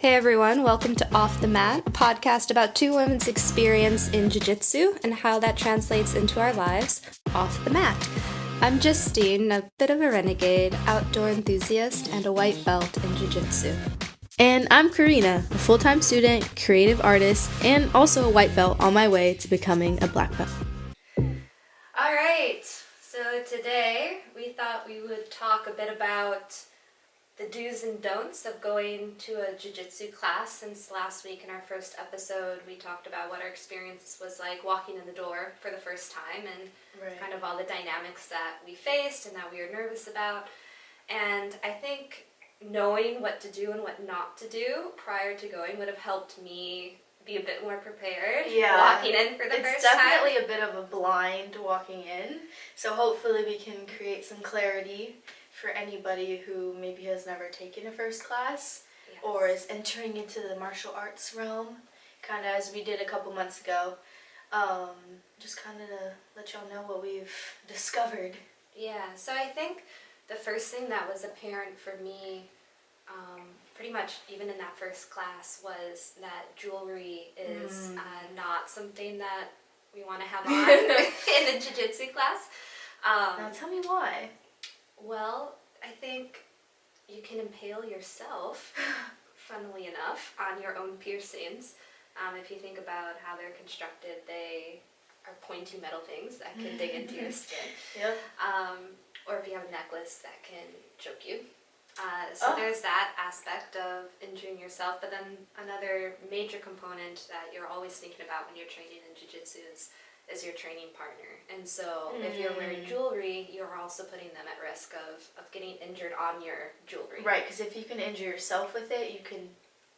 Hey everyone, welcome to Off the Mat, a podcast about two women's experience in jiu-jitsu and how that translates into our lives off the mat. I'm Justine, a bit of a renegade, outdoor enthusiast, and a white belt in jiu-jitsu. And I'm Karina, a full-time student, creative artist, and also a white belt on my way to becoming a black belt. Alright, so today we thought we would talk a bit about the do's and don'ts of going to a jiu-jitsu class. Since last week in our first episode we talked about what our experience was like walking in the door for the first time and kind of all the dynamics that we faced and that we were nervous about. And I think knowing what to do and what not to do prior to going would have helped me be a bit more prepared walking in for the first time. It's definitely a bit of a blind walking in, so hopefully we can create some clarity for anybody who maybe has never taken a first class or is entering into the martial arts realm, kind of as we did a couple months ago. Just kind of to let y'all know what we've discovered. Yeah, so I think the first thing that was apparent for me, pretty much even in that first class, was that jewelry is not something that we want to have on in a jiu-jitsu class. Now tell me why. Well, I think you can impale yourself, funnily enough, on your own piercings. If you think about how they're constructed, they are pointy metal things that can dig into your skin. Yep. Or if you have a necklace that can choke you. There's that aspect of injuring yourself, but then another major component that you're always thinking about when you're training in jiu-jitsu is your training partner. And so if you're wearing jewelry, you're also putting them at risk of getting injured on your jewelry. Right, because if you can injure yourself with it, you can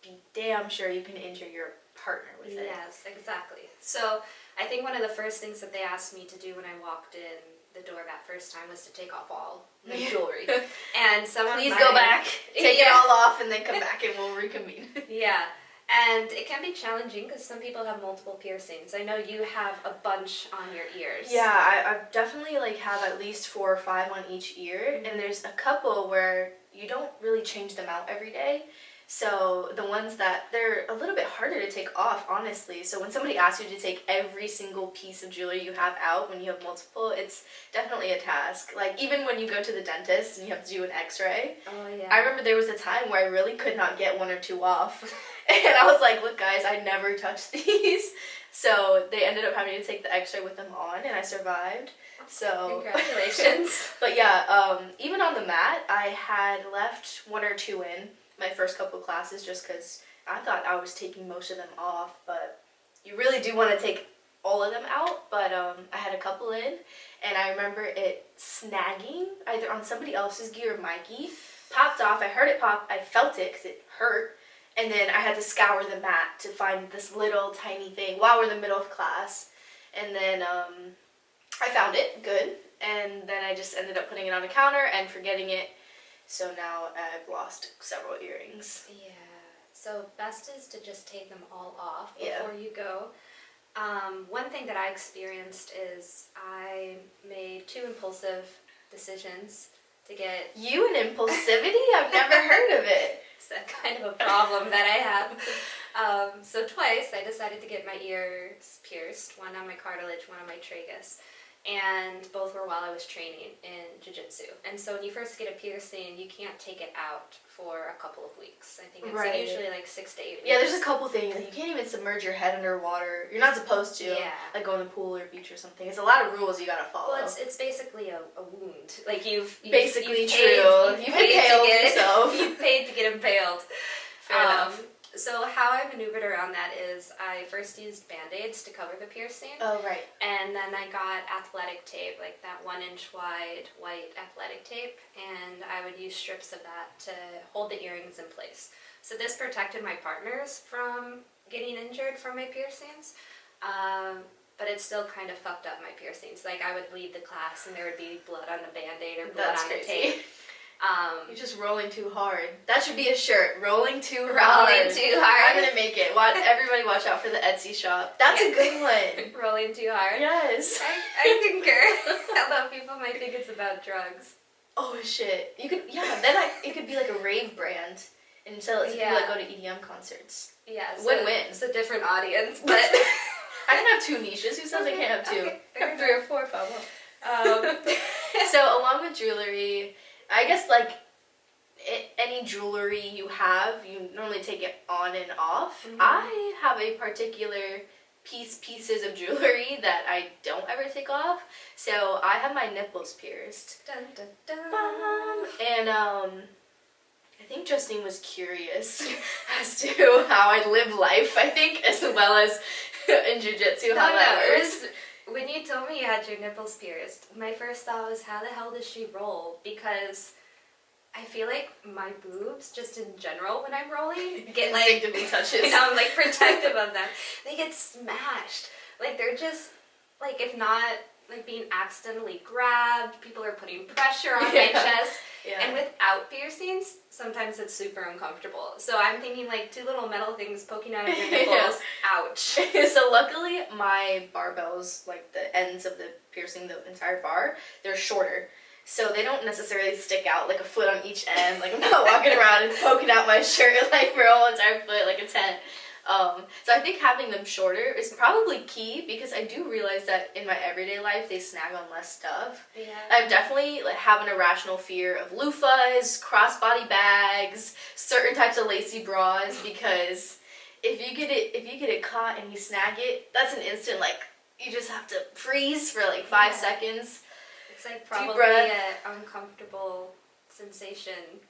be damn sure you can injure your partner with it. Yes, exactly. So I think one of the first things that they asked me to do when I walked in the door that first time was to take off all my jewelry. And please go back, take it all off, and then come back and we'll reconvene. Yeah. And it can be challenging because some people have multiple piercings. I know you have a bunch on your ears. Yeah, I definitely have at least 4 or 5 on each ear, and there's a couple where you don't really change them out every day. So the ones that they're a little bit harder to take off, honestly. So when somebody asks you to take every single piece of jewelry you have out when you have multiple, it's definitely a task. Even when you go to the dentist and you have to do an x-ray. Oh, yeah. I remember there was a time where I really could not get 1 or 2 off. And I was like, look guys, I never touched these. So they ended up having to take the x-ray with them on, and I survived. So congratulations. But yeah, even on the mat, I had left 1 or 2 in my first couple of classes just because I thought I was taking most of them off, but you really do want to take all of them out. But I had a couple in, and I remember it snagging either on somebody else's gear or my gi, popped off. I heard it pop, I felt it because it hurt, and then I had to scour the mat to find this little tiny thing while we're in the middle of class, and then I found it, good, and then I just ended up putting it on a counter and forgetting it. So now I've lost several earrings. Yeah. So best is to just take them all off before you go. One thing that I experienced is I made 2 impulsive decisions to get... You and impulsivity? I've never heard of it. It's that kind of a problem that I have. So twice I decided to get my ears pierced, one on my cartilage, one on my tragus. And both were while I was training in jiu-jitsu. And so when you first get a piercing, you can't take it out for a couple of weeks. I think it's usually 6 to 8 weeks. Yeah, there's a couple things. You can't even submerge your head underwater. You're not supposed to. Yeah. Go in the pool or beach or something. It's a lot of rules you gotta follow. Well, it's basically a wound. You've basically true. You've impaled yourself. You've paid to get impaled. Fair enough. So how I maneuvered around that is I first used Band-Aids to cover the piercing. Oh, right. And then I got athletic tape, that 1-inch wide white athletic tape, and I would use strips of that to hold the earrings in place. So this protected my partners from getting injured from my piercings, but it still kind of fucked up my piercings. I would leave the class and there would be blood on the Band-Aid or blood on the tape. You're just rolling too hard. That should be a shirt. Rolling too hard. Rolling too hard. I'm gonna make it. Everybody watch out for the Etsy shop. That's a good one. Rolling too hard. Yes. I concur. Although people might think it's about drugs. Oh shit. You could, then it could be a rave brand. and sell it to people that go to EDM concerts. Yeah, so win-win. It's a different audience, but I can have 2 niches. Who says I can't have 2? Okay, I have 3 or 4 if I want. So along with jewelry, I guess like any jewelry you have, you normally take it on and off. Mm-hmm. I have a particular pieces of jewelry that I don't ever take off. So I have my nipples pierced. Dun, dun, dun. And I think Justine was curious as to how I live life, I think, as well as in jiu-jitsu, how that works. When you told me you had your nipples pierced, my first thought was, how the hell does she roll? Because I feel like my boobs, just in general, when I'm rolling, get like instinctively touches. You know, I'm like protective of them. They get smashed. Like they're just like, if not like being accidentally grabbed, people are putting pressure on my chest. Yeah. And without piercings, sometimes it's super uncomfortable. So I'm thinking like 2 little metal things poking out of your nipples. Ouch. So luckily my barbells, like the ends of the piercing, the entire bar, they're shorter. So they don't necessarily stick out like a foot on each end. Like I'm not walking around and poking out my shirt like for a whole entire foot like a tent. So I think having them shorter is probably key, because I do realize that in my everyday life they snag on less stuff. Yeah. I'm definitely like have an irrational fear of loofahs, crossbody bags, certain types of lacy bras, because if you get it caught and you snag it, that's an instant like you just have to freeze for like 5 seconds. It's like probably an uncomfortable sensation.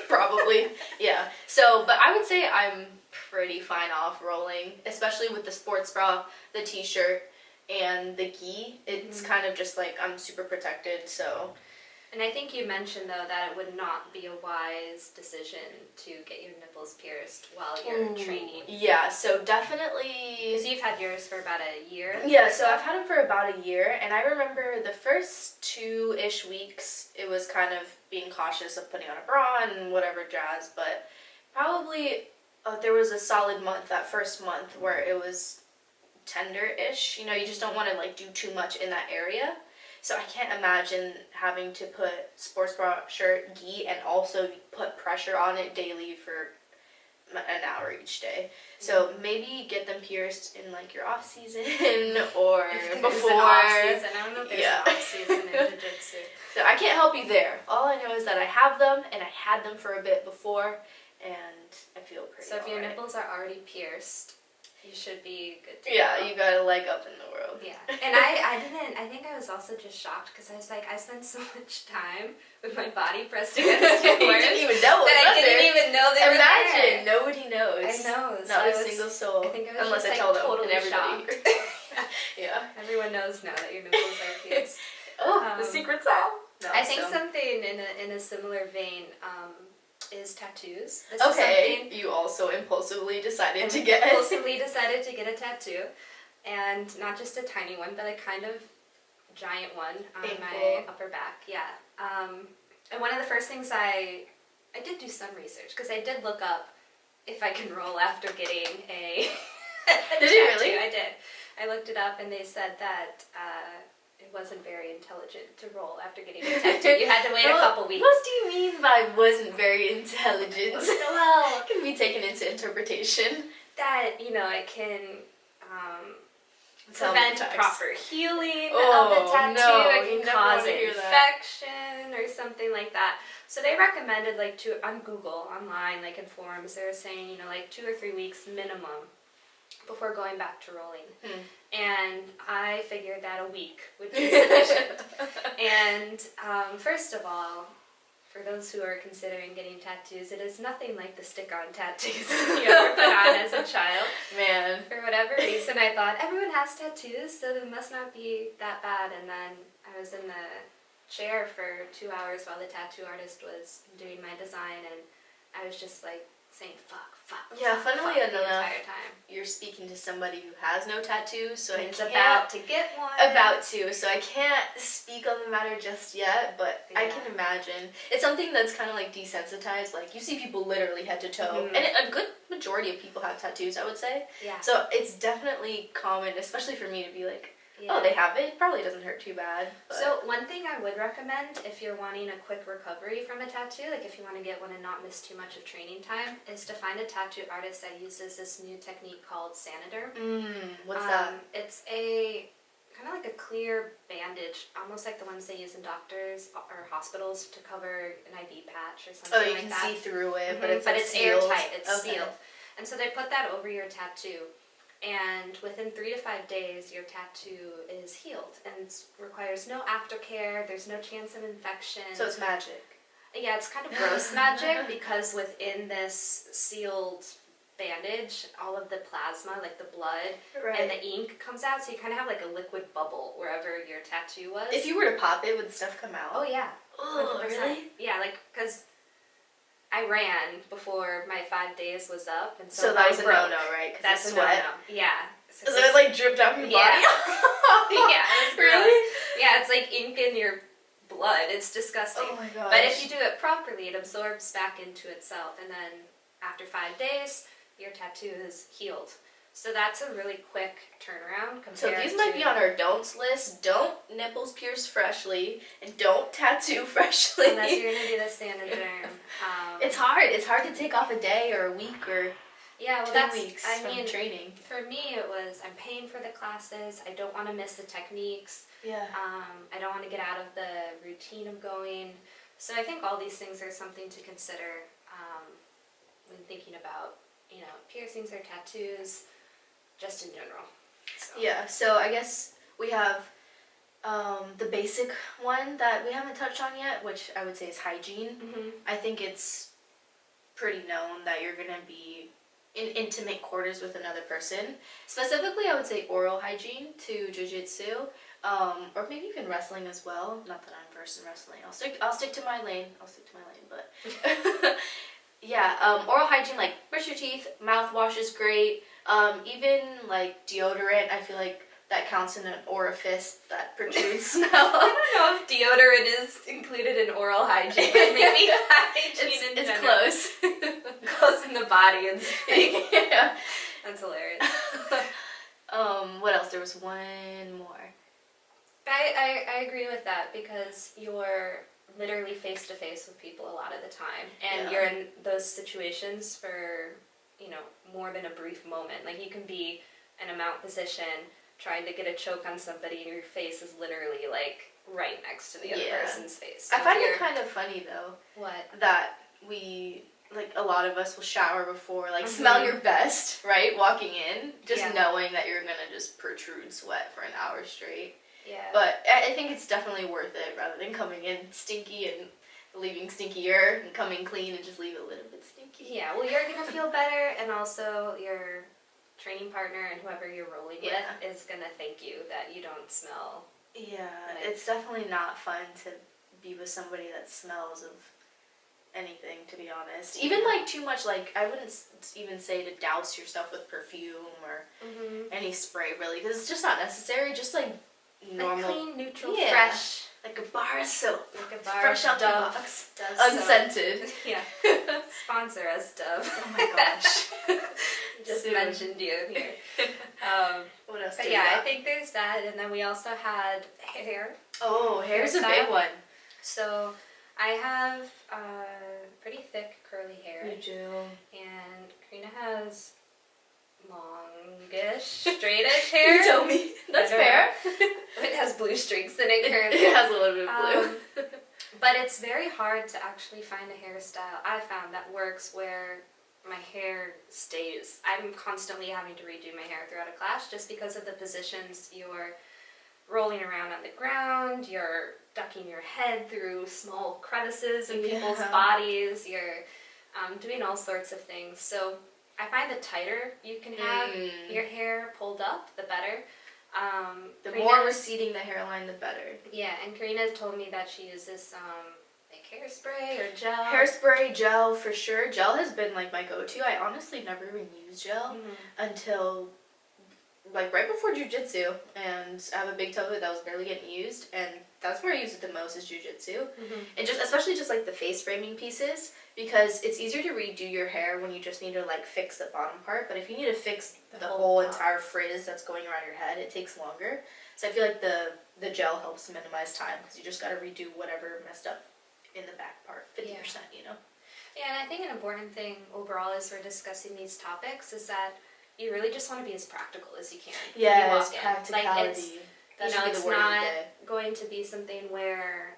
Probably, yeah. So, but I would say I'm pretty fine off rolling, especially with the sports bra, the t-shirt, and the gi. It's kind of just like I'm super protected, so. And I think you mentioned, though, that it would not be a wise decision to get your nipples pierced while you're training. Yeah, so definitely. Because you've had yours for about a year. Yeah, so I've had them for about a year, and I remember the first 2-ish weeks, it was kind of being cautious of putting on a bra and whatever jazz, but probably there was a solid month, that first month, where it was tender-ish. You know, you just don't want to like do too much in that area. So I can't imagine having to put sports bra, shirt, gi, and also put pressure on it daily for an hour each day. So maybe get them pierced in like your off season or before. An off season. I don't know if there's an off season in jiu-jitsu. So I can't help you there. All I know is that I have them, and I had them for a bit before, and I feel pretty. So if your alright. nipples are already pierced, you should be good to Yeah, go. you got a leg up in the world. Yeah, and I think I was also just shocked, because I was like, I spent so much time with my body pressed against yours. You didn't even know that I didn't there. even know they were Imagine, there. nobody knows. I know. Not a single soul. I think I was unless just, I tell them, totally and everybody. shocked. Yeah. Everyone knows now that your nipples are pierced. The secret's out. No, I think so. something in a similar vein is tattoos. This Okay, is you also impulsively decided to something get impulsively decided to get a tattoo, and not just a tiny one, but a kind of giant one on my upper back. Yeah. And one of the first things I did do some research, because I did look up if I can roll after getting a Did tattoo. you really? I did. I looked it up, and they said that it wasn't very intelligent to roll after getting a tattoo. You had to wait a couple weeks. What do you mean by wasn't very intelligent? Well, It can be taken into interpretation. that, you know, it can Tell me prevent facts. proper healing of Oh, the tattoo. no, It you can never cause wanna an hear that. infection or something like that. So they recommended, like, on Google, online, like in forums, they were saying, you know, like 2 or 3 weeks minimum before going back to rolling. And I figured that a week would be sufficient. And first of all, for those who are considering getting tattoos, it is nothing like the stick-on tattoos you ever put on as a child. Man. For whatever reason, I thought everyone has tattoos, so it must not be that bad. And then I was in the chair for 2 hours while the tattoo artist was doing my design, and I was just like saying fuck Yeah, funnily the enough, entire time. you're speaking to somebody who has no tattoos, so And I it's can't about to get one. so I can't speak on the matter just yet, but I Yeah. can imagine. It's something that's kind of like desensitized. Like, you see people literally head to toe, Mhm. and a good majority of people have tattoos, I would say. Yeah. So it's definitely common, especially for me, to be like, Yeah. oh, they have it? It probably doesn't hurt too bad. But. So one thing I would recommend if you're wanting a quick recovery from a tattoo, like if you want to get one and not miss too much of training time, is to find a tattoo artist that uses this new technique called Saniderm. What's that? It's a kind of like a clear bandage, almost like the ones they use in doctors or hospitals to cover an IV patch or something like that. Oh, you can see through it, but But it's sealed. airtight. Airtight. It's okay. sealed. And so they put that over your tattoo. And within 3 to 5 days, your tattoo is healed and requires no aftercare. There's no chance of infection. So it's magic. Yeah, it's kind of gross magic because within this sealed bandage, all of the plasma, like the blood and the ink comes out. So you kind of have like a liquid bubble wherever your tattoo was. If you were to pop it, would stuff come out? Oh, yeah. Oh, 100%. really? Yeah, like, because I ran before my 5 days was up, and So that was a no-no, right? That's it's a sweat. no-no. Yeah. So it like dripped down your body? Yeah, it was gross. Really? Yeah, it's like ink in your blood. It's disgusting. Oh my gosh. But if you do it properly, it absorbs back into itself, and then after 5 days, your tattoo is healed. So that's a really quick turnaround compared So these might be on our don'ts list. Don't nipples pierce freshly, and don't tattoo freshly. Unless you're going to do the Saniderm. It's hard. It's hard to take off a day or a week or yeah, well, 2 that's, weeks I from mean, training. for me, it was I'm paying for the classes. I don't want to miss the techniques. Yeah. I don't want to get out of the routine of going. So I think all these things are something to consider when thinking about, piercings or tattoos, just in general. So. Yeah, so I guess we have the basic one that we haven't touched on yet, which I would say is hygiene. Mm-hmm. I think it's pretty known that you're going to be in intimate quarters with another person. Specifically, I would say oral hygiene to jiu-jitsu, or maybe even wrestling as well. Not that I'm versed in wrestling. I'll stick to my lane. But yeah, oral hygiene, like brush your teeth, mouthwash is great. Even like deodorant, I feel like that counts in an orifice that protrudes smell. I don't know if deodorant is included in oral hygiene, but maybe hygiene it's close. Close in the body and thing. Yeah. That's hilarious. What else? There was one more. I agree with that because you're literally face to face with people a lot of the time, and you're in those situations for more than a brief moment. Like you can be in a mount position trying to get a choke on somebody, and your face is literally like right next to the other person's face. So I find it kind of funny though. What? That we, like, a lot of us will shower before, like, smell your best, right? Walking in, just knowing that you're gonna just protrude sweat for an hour straight. Yeah. But I think it's definitely worth it rather than coming in stinky and leaving stinkier and coming clean and just leave it a little bit stinky. Yeah, well, you're gonna feel better, and also your training partner and whoever you're rolling with is gonna thank you that you don't smell. Yeah, it's definitely not fun to be with somebody that smells of anything, to be honest. Even like too much, like I wouldn't even say to douse yourself with perfume or any spray really, because it's just not necessary. Just like normal, like clean, neutral, fresh, like a bar of soap, like a bar fresh of out the Dove, box, Dove unscented. Soap. Yeah, sponsor us, Dove. Oh my gosh, Just soon. mentioned you here. What else? But yeah, I think there's that, and then we also had hair. Oh, hair's a Hairstyle. big one. So I have pretty thick curly hair. You do. And Karina has longish, straightish hair. You told me. That's fair. It has blue streaks in it currently. It has a little bit of blue. But it's very hard to actually find a hairstyle I found that works where my hair stays. I'm constantly having to redo my hair throughout a class just because of the positions you're rolling around on the ground, you're ducking your head through small crevices in people's bodies, you're doing all sorts of things. So I find the tighter you can have your hair pulled up, the better. The more receding the hairline, the better. Yeah, and Karina told me that she uses like hairspray or gel. Hairspray, gel, for sure. Gel has been like my go-to. I honestly never even used gel until like right before jiu-jitsu, and I have a big toe that was barely getting used, and that's where I use it the most is jiu-jitsu. And just especially just like the face framing pieces, because it's easier to redo your hair when you just need to like fix the bottom part, but if you need to fix the whole entire frizz that's going around your head, it takes longer. So I feel like the gel helps minimize time because you just got to redo whatever messed up in the back part, 50%, you know? Yeah, and I think an important thing overall as we're discussing these topics is that you really just want to be as practical as you can. Yes, practicality. Like it's, that you know, should be it's the word of the not day. going to be something where,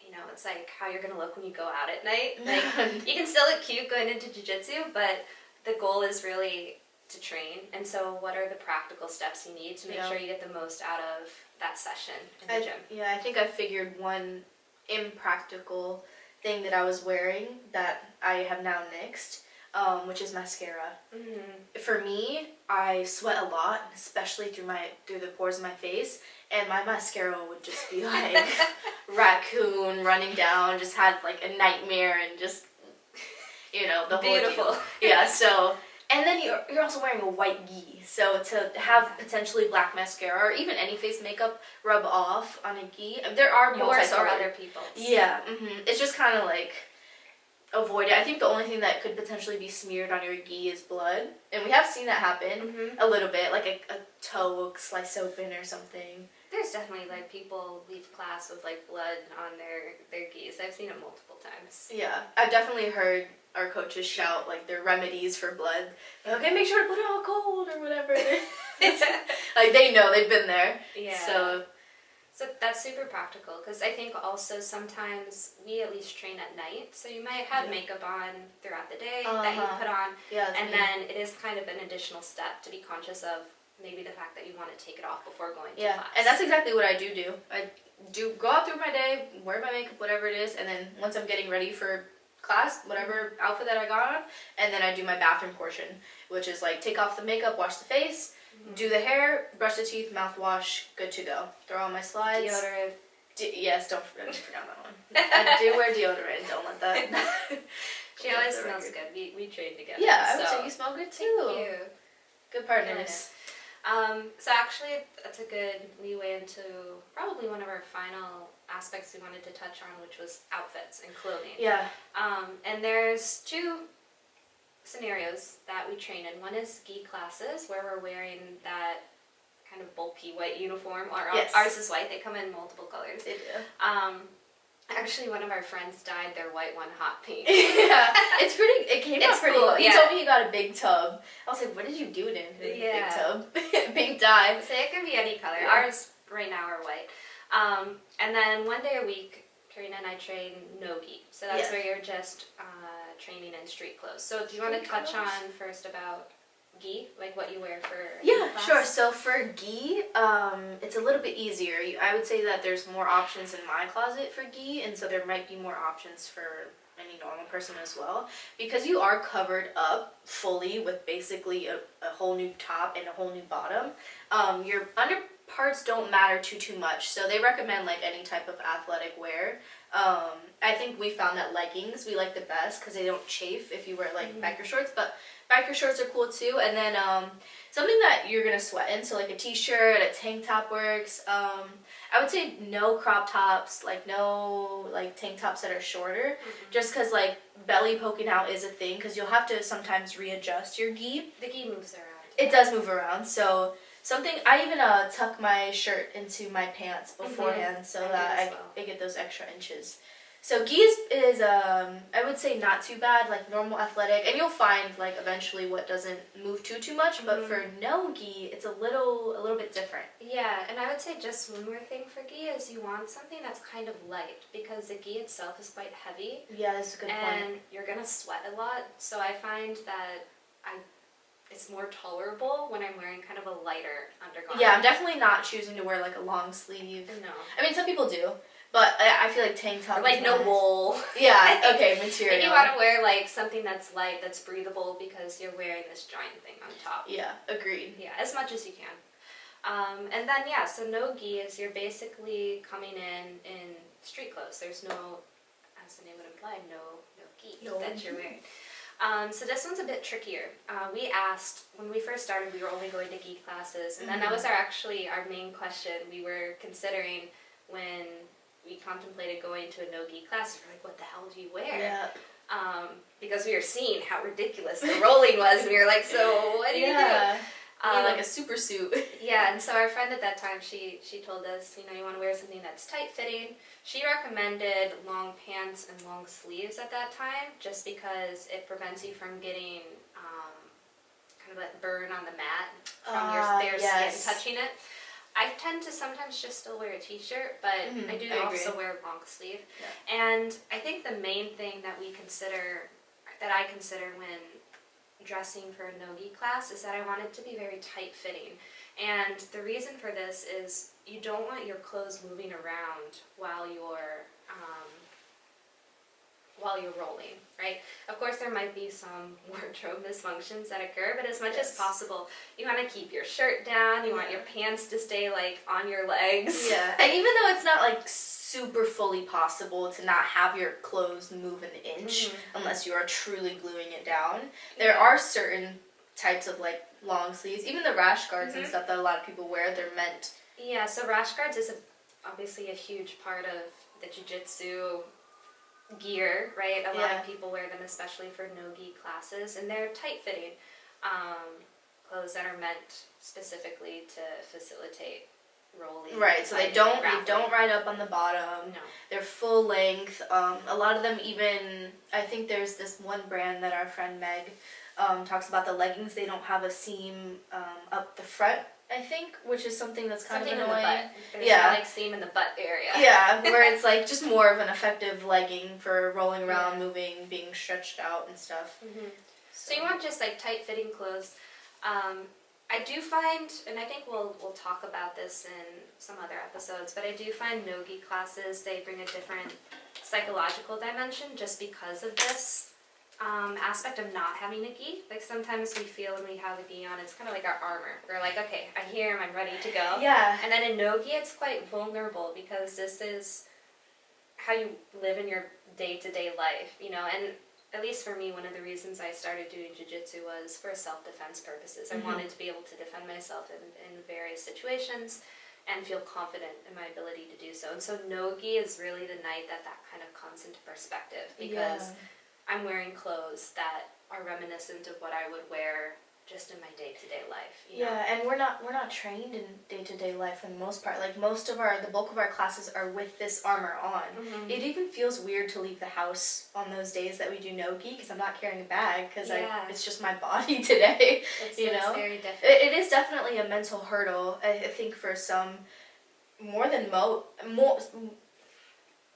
you know, it's like how you're going to look when you go out at night. Like, you can still look cute going into jiu-jitsu, but the goal is really to train. And so what are the practical steps you need to make sure you get the most out of that session in the gym? Yeah, I think I figured one impractical thing that I was wearing that I have now nixed, which is mascara. For me, I sweat a lot, especially through the pores of my face, and my mascara would just be like raccoon running down, just had like a nightmare and just, you know, the whole deal. Yeah, so, and then you're also wearing a white gi, so to have potentially black mascara or even any face makeup rub off on a gi, there are yours or other people's. Yeah, it's just kind of like avoid it. I think the only thing that could potentially be smeared on your gi is blood, and we have seen that happen a little bit, like a toe sliced open or something. There's definitely like people leave class with like blood on their gis. I've seen it multiple times. Yeah, I've definitely heard our coaches shout like their remedies for blood. Like, okay, make sure to put it on cold or whatever. Like they know, they've been there. Yeah. So that's super practical because I think also sometimes we at least train at night, so you might have makeup on throughout the day that you put on, and then it is kind of an additional step to be conscious of maybe the fact that you want to take it off before going to class. And that's exactly what I do. I do go out through my day, wear my makeup, whatever it is, and then once I'm getting ready for class, whatever outfit that I got on, and then I do my bathroom portion, which is like take off the makeup, wash the face, do the hair, brush the teeth, mouthwash, good to go. Throw on my slides. Deodorant. Yes, don't forget that one. I do wear deodorant, don't let that. She always smells good. We train together. Yeah, I would say you smell good too. Thank you. Good partners. So actually, that's a good leeway into probably one of our final aspects we wanted to touch on, which was outfits and clothing. Yeah. And there's two scenarios that we train in. One is gi classes, where we're wearing that kind of bulky white uniform. Ours is white. They come in multiple colors. They do. Actually, one of our friends dyed their white one hot pink. Yeah, it's pretty. It came out pretty cool. He told me he got a big tub. I was like, what did you do to him? Big tub, pink dye. So it can be any color. Ours right now are white. And then one day a week, Karina and I train no gi. So that's where you're just training in street clothes. So do you want to touch on first about gi, like what you wear for class? Sure. So for gi, it's a little bit easier. I would say that there's more options in my closet for gi, and so there might be more options for any normal person as well, because you are covered up fully with basically a whole new top and a whole new bottom. Your under parts don't matter too much, so they recommend like any type of athletic wear. I think we found that leggings we like the best because they don't chafe if you wear like biker shorts, but biker shorts are cool too. And then something that you're gonna sweat in, so like a t-shirt, a tank top works. I would say no crop tops, like no like tank tops that are shorter, just because like belly poking out is a thing, because you'll have to sometimes readjust your gi. The gi moves around. It does move around, so something, I even tuck my shirt into my pants beforehand so that I get those extra inches. So gi is I would say not too bad, like normal athletic, and you'll find like eventually what doesn't move too much, but for no gi, it's a little bit different. Yeah, and I would say just one more thing for gi is you want something that's kind of light, because the gi itself is quite heavy. Yeah, that's a good point. And you're gonna sweat a lot, so I find that it's more tolerable when I'm wearing kind of a lighter undergarment. Yeah, I'm definitely not choosing to wear like a long sleeve. No. I mean, some people do, but I feel like tank top. Or like no wool. Yeah, okay, material. And you want to wear like something that's light, that's breathable, because you're wearing this giant thing on top. Yeah, agreed. Yeah, as much as you can. And then so no gi is you're basically coming in street clothes. There's no, as the name would imply, no gi that you're wearing. So this one's a bit trickier. We asked, when we first started, we were only going to gi classes, and then that was our main question we were considering when we contemplated going to a no gi class. We were like, what the hell do you wear? Yeah. Because we were seeing how ridiculous the rolling was, and we were like, so what do you do? You need like a super suit. Yeah, and so our friend at that time, she told us, you want to wear something that's tight-fitting. She recommended long pants and long sleeves at that time, just because it prevents you from getting kind of that burn on the mat from your bare skin touching it. I tend to sometimes just still wear a t-shirt, but I do also wear a long sleeve. Yeah. And I think the main thing that I consider when dressing for a no-gi class is that I want it to be very tight-fitting. And the reason for this is you don't want your clothes moving around while you're rolling, right? Of course, there might be some wardrobe dysfunctions that occur, but as much as possible, you want to keep your shirt down, you want your pants to stay, like, on your legs. Yeah, and even though it's not, like, super fully possible to not have your clothes move an inch unless you are truly gluing it down, there are certain types of, like, long sleeves, even the rash guards and stuff that a lot of people wear, they're meant. Yeah, so rash guards is obviously a huge part of the jiu-jitsu gear, right? A lot of people wear them, especially for no-gi classes, and they're tight-fitting clothes that are meant specifically to facilitate rolling. Right, so they don't ride up on the bottom. No. They're full length. A lot of them even, I think there's this one brand that our friend Meg talks about, the leggings, they don't have a seam up the front, I think, which is something that's kind of annoying. In the butt. There's no, like, seam in the butt area. Yeah, where it's like just more of an effective legging for rolling around, moving, being stretched out and stuff. So you want just like tight-fitting clothes. I do find, and I think we'll talk about this in some other episodes, but I do find no-gi classes, they bring a different psychological dimension just because of this aspect of not having a gi. Like sometimes we feel when we have a gi on, it's kind of like our armor. We're like, okay, I hear him, I'm ready to go. Yeah. And then in no-gi, it's quite vulnerable because this is how you live in your day-to-day life, and at least for me, one of the reasons I started doing jiu-jitsu was for self-defense purposes. I wanted to be able to defend myself in various situations and feel confident in my ability to do so. And so no-gi is really the night that kind of comes into perspective because I'm wearing clothes that are reminiscent of what I would wear just in my day-to-day life. You know? And we're not trained in day-to-day life for the most part. Like the bulk of our classes are with this armor on. It even feels weird to leave the house on those days that we do no-gi because I'm not carrying a bag because it's just my body today. It's very different. It is definitely a mental hurdle. I think for some more than most.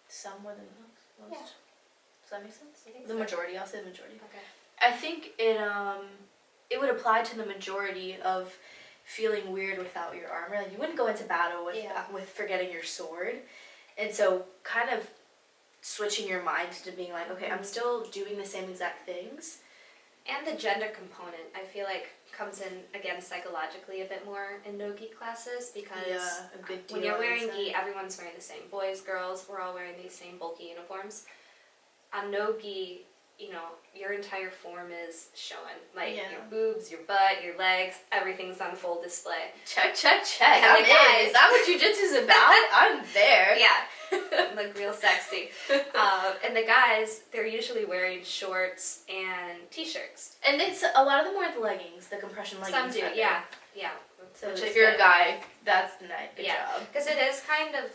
Some more than most. Yeah. Does that make sense? The majority. I'll say the majority. Okay. I think it would apply to the majority of feeling weird without your armor. Like you wouldn't go into battle with forgetting your sword. And so kind of switching your mind to being like, okay, I'm still doing the same exact things. And the gender component, I feel like, comes in, again, psychologically a bit more in no-gi classes because when you're wearing gi, everyone's wearing the same. Boys, girls, we're all wearing these same bulky uniforms. On no-gi, your entire form is showing. Like, your boobs, your butt, your legs, everything's on full display. Check. And I'm in. Is that what jiu-jitsu's about? I'm there. Yeah. Look real sexy. And the guys, they're usually wearing shorts and t-shirts. And it's a lot of them wear the leggings, the compression leggings. Some do, yeah. So if you're a guy, that's the night. Good job. Because it is kind of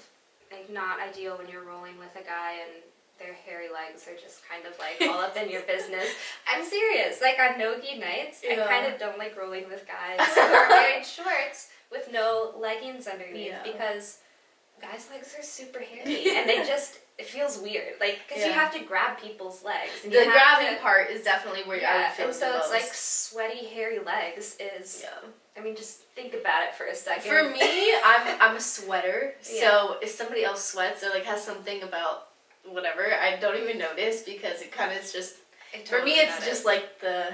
like not ideal when you're rolling with a guy and their hairy legs are just kind of like all up in your business. I'm serious. Like on no-gi nights, I kind of don't like rolling with guys who are wearing shorts with no leggings underneath because guys' legs are super hairy and it feels weird. Like, because you have to grab people's legs. And the grabbing part is definitely where I would feel and so the most. It's like sweaty, hairy legs is... I mean, just think about it for a second. For me, I'm a sweater, so if somebody else sweats or like has something about whatever, I don't even notice because it kind of is just... For me, it's just like the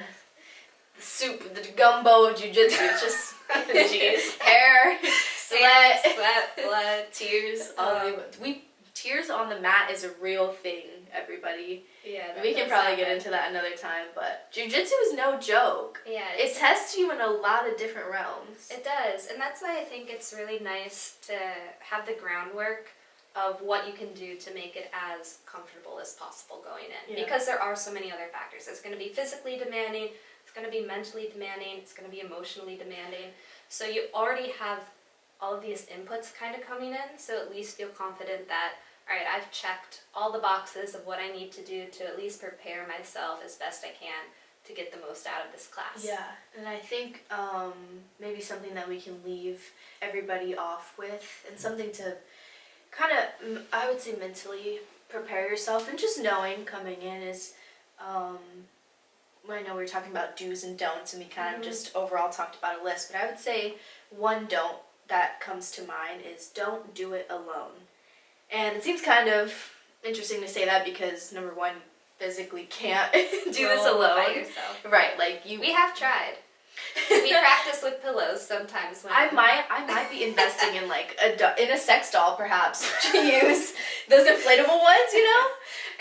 soup, the gumbo of jiu-jitsu. It's just hair, sweat, blood, tears. Tears on the mat is a real thing, everybody. Yeah, we can probably get into that another time, but jiu-jitsu is no joke. Yeah, it tests you in a lot of different realms. It does, and that's why I think it's really nice to have the groundwork of what you can do to make it as comfortable as possible going in. Yeah. Because there are so many other factors. It's going to be physically demanding, it's going to be mentally demanding, it's going to be emotionally demanding. So you already have all of these inputs kind of coming in, so at least feel confident that, all right, I've checked all the boxes of what I need to do to at least prepare myself as best I can to get the most out of this class. Yeah, and I think maybe something that we can leave everybody off with, and something to kind of, I would say, mentally prepare yourself, and just knowing coming in is, I know we were talking about do's and don'ts, and we kind of just overall talked about a list, but I would say one don't that comes to mind is don't do it alone. And it seems kind of interesting to say that because, number one, physically can't do this alone. By yourself. Right, like you. We have tried. We practice with pillows sometimes. When I might be investing in like in a sex doll perhaps to use those inflatable ones, you know?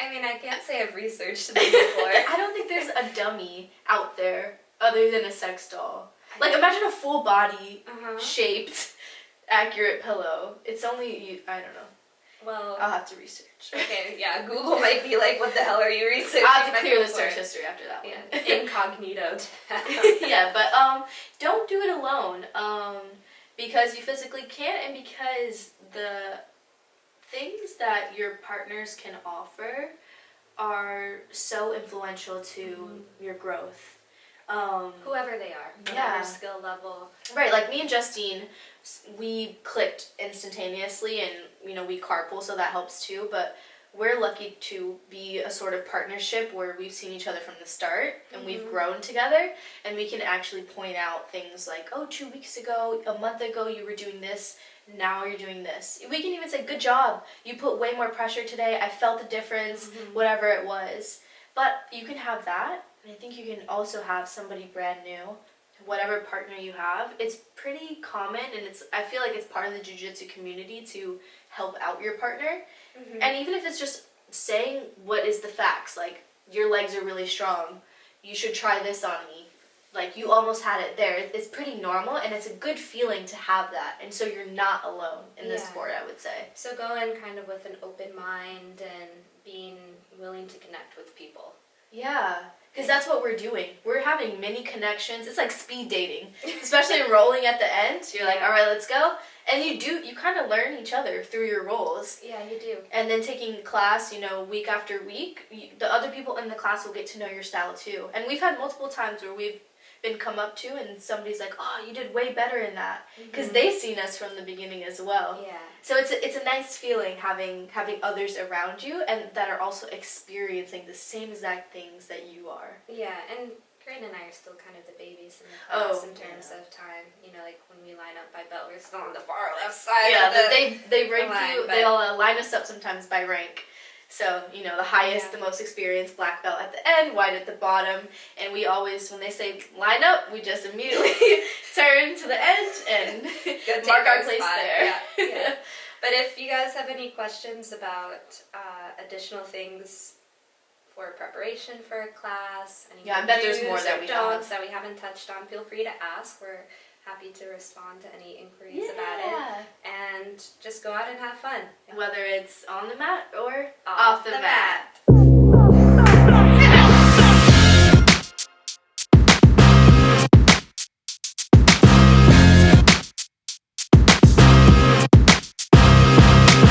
I mean, I can't say I've researched them before. I don't think there's a dummy out there other than a sex doll. Like, imagine a full body shaped accurate pillow. It's only I don't know. Well, I'll have to research. Okay, yeah, Google might be like, what the hell are you researching? I'll have to clear the search history after that one. Yeah, incognito. Yeah, but don't do it alone. Because you physically can't, and because the things that your partners can offer are so influential to your growth. Whoever they are, whatever Yeah. skill level. Right, like me and Justine, we clicked instantaneously, and we carpool, so that helps too. But we're lucky to be a sort of partnership where we've seen each other from the start, and we've grown together, and we can actually point out things like, oh, 2 weeks ago, a month ago, you were doing this. Now you're doing this. We can even say, good job. You put way more pressure today. I felt the difference, whatever it was. But you can have that. And I think you can also have somebody brand new, whatever partner you have. It's pretty common, and I feel like it's part of the jiu-jitsu community to help out your partner. And even if it's just saying what is the facts, like, your legs are really strong, you should try this on me. Like, you almost had it there. It's pretty normal, and it's a good feeling to have that. And so you're not alone in this sport, I would say. So go in kind of with an open mind and being willing to connect with people. Yeah, because that's what we're doing. We're having many connections. It's like speed dating, especially rolling at the end. You're like, all right, let's go. And you kind of learn each other through your roles. Yeah, you do. And then taking class, week after week, the other people in the class will get to know your style too. And we've had multiple times where we've been come up to and somebody's like, oh, you did way better in that. Because they've seen us from the beginning as well. Yeah. So it's a nice feeling having others around you and that are also experiencing the same exact things that you are. Yeah, and Karina and I are still kind of the babies in the class in terms of time. Like when we line up by belt, we're still on the far left side. Yeah, of the, they rank line, you. They'll line us up sometimes by rank. So, the highest, the most experienced black belt at the end, white at the bottom. And we always, when they say line up, we just immediately turn to the end and mark our place spot. there. Yeah. But if you guys have any questions about additional things for preparation for a class, any I bet there's more that we don'ts that we haven't touched on, feel free to ask. We're happy to respond to any inquiries about it. And just go out and have fun. Whether it's on the mat or off the the mat. mat.